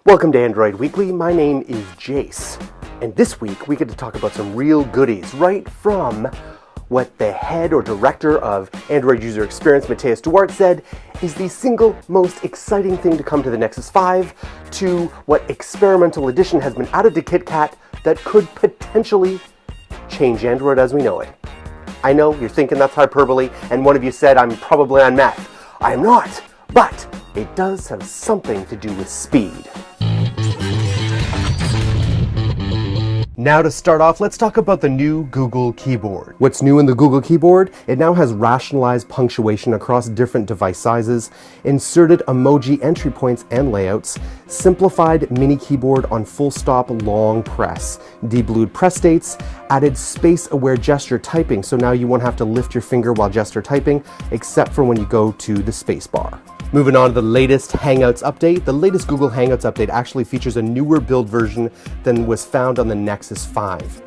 Welcome to Android Weekly. My name is Jayce, and this week we get to talk about some real goodies right from what the head or director of Android user experience, Matthias Duarte, said is the single most exciting thing to come to the Nexus 5, to what experimental edition has been added to KitKat that could potentially change Android as we know it. I know you're thinking that's hyperbole, and one of you said I'm probably on meth. I am not, but it does have something to do with speed. Now to start off, let's talk about the new Google keyboard. What's new in the Google keyboard? It now has rationalized punctuation across different device sizes, inserted emoji entry points and layouts, simplified mini keyboard on full stop long press, deblued press dates, added space-aware gesture typing, so now you won't have to lift your finger while gesture typing, except for when you go to the space bar. Moving on to the latest Hangouts update. The latest Google Hangouts update actually features a newer build version than was found on the Nexus 5.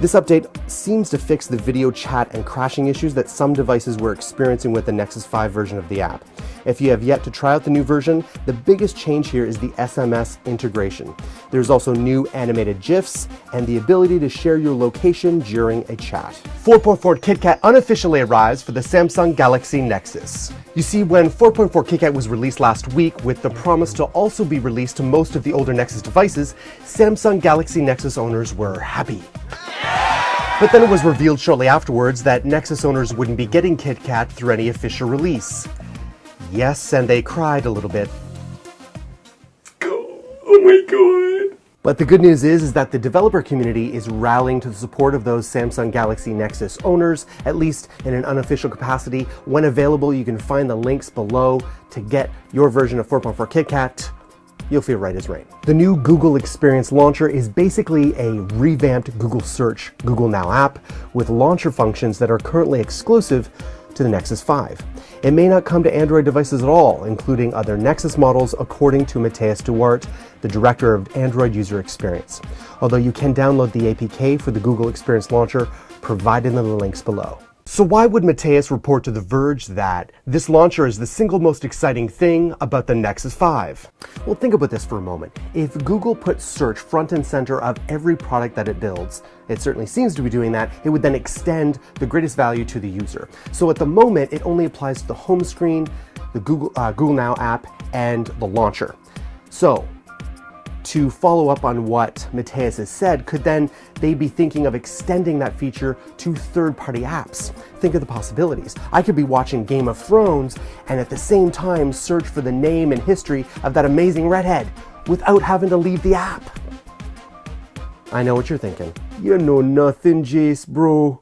This update seems to fix the video chat and crashing issues that some devices were experiencing with the Nexus 5 version of the app. If you have yet to try out the new version, the biggest change here is the SMS integration. There's also new animated GIFs and the ability to share your location during a chat. 4.4 KitKat unofficially arrives for the Samsung Galaxy Nexus. You see, when 4.4 KitKat was released last week with the promise to also be released to most of the older Nexus devices, Samsung Galaxy Nexus owners were happy. But then it was revealed shortly afterwards that Nexus owners wouldn't be getting KitKat through any official release. Yes, and they cried a little bit. Oh my god. But the good news is that the developer community is rallying to the support of those Samsung Galaxy Nexus owners, at least in an unofficial capacity. When available, you can find the links below to get your version of 4.4 KitKat. You'll feel right as rain. The new Google ExperienceLauncher is basically a revamped Google Search Google Now app with launcher functions that are currently exclusive to the Nexus 5. It may not come to Android devices at all, including other Nexus models, according to Matthias Duarte, the director of Android user experience. Although you can download the APK for the Google ExperienceLauncher provided in the links below. So why would Matthias report to The Verge that this launcher is the single most exciting thing about the Nexus 5? Well, think about this for a moment. If Google put search front and center of every product that it builds, it certainly seems to be doing that, it would then extend the greatest value to the user. So at the moment, it only applies to the home screen, the Google Now app, and the launcher. So, to follow up on what Matthias has said, could then they be thinking of extending that feature to third-party apps? Think of the possibilities. I could be watching Game of Thrones and at the same time search for the name and history of that amazing redhead without having to leave the app. I know what you're thinking. You know nothing, Jayce, bro.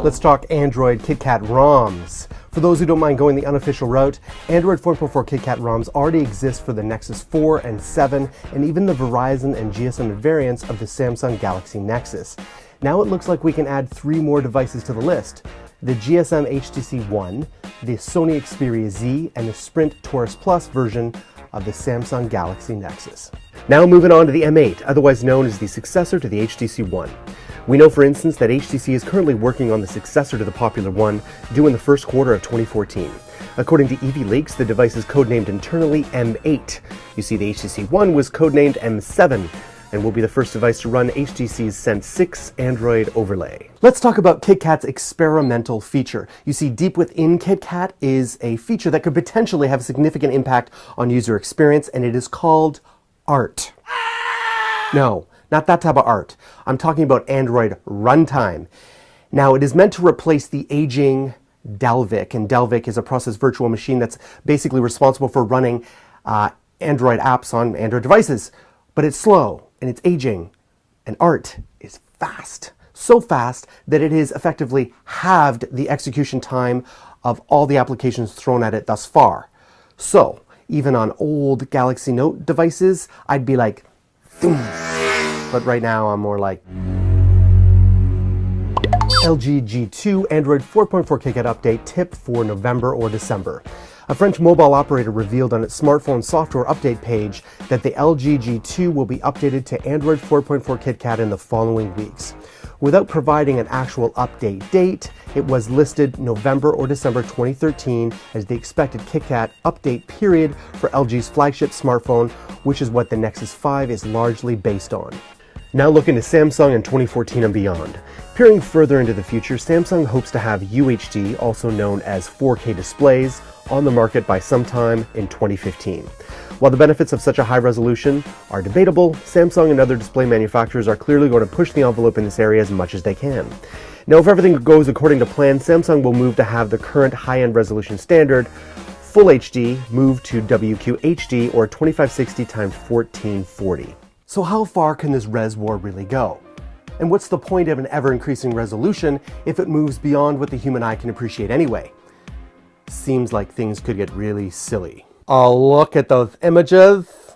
Let's talk Android KitKat ROMs. For those who don't mind going the unofficial route, Android 4.4 KitKat ROMs already exist for the Nexus 4 and 7, and even the Verizon and GSM variants of the Samsung Galaxy Nexus. Now it looks like we can add 3 more devices to the list: the GSM HTC One, the Sony Xperia Z, and the Sprint Taurus Plus version of the Samsung Galaxy Nexus. Now moving on to the M8, otherwise known as the successor to the HTC One. We know, for instance, that HTC is currently working on the successor to the popular one, due in the first quarter of 2014. According to EV Leaks, the device is codenamed internally M8. You see, the HTC One was codenamed M7 and will be the first device to run HTC's Sense 6 Android overlay. Let's talk about KitKat's experimental feature. You see, deep within KitKat is a feature that could potentially have a significant impact on user experience, and it is called art. No, not that type of art. I'm talking about Android Runtime. Now, it is meant to replace the aging Dalvik, and Dalvik is a process virtual machine that's basically responsible for running Android apps on Android devices. But it's slow, and it's aging, and art is fast. So fast that it has effectively halved the execution time of all the applications thrown at it thus far. So, even on old Galaxy Note devices, I'd be like, Thoom. But right now I'm more like LG G2 Android 4.4 KitKat update tip for November or December. A French mobile operator revealed on its smartphone software update page that the LG G2 will be updated to Android 4.4 KitKat in the following weeks. Without providing an actual update date, it was listed November or December 2013 as the expected KitKat update period for LG's flagship smartphone, which is what the Nexus 5 is largely based on. Now looking to Samsung in 2014 and beyond. Peering further into the future, Samsung hopes to have UHD, also known as 4K displays, on the market by sometime in 2015. While the benefits of such a high resolution are debatable, Samsung and other display manufacturers are clearly going to push the envelope in this area as much as they can. Now, if everything goes according to plan, Samsung will move to have the current high-end resolution standard, Full HD, move to WQHD or 2560 x 1440. So how far can this res war really go? And what's the point of an ever-increasing resolution if it moves beyond what the human eye can appreciate anyway? Seems like things could get really silly. Oh, look at those images.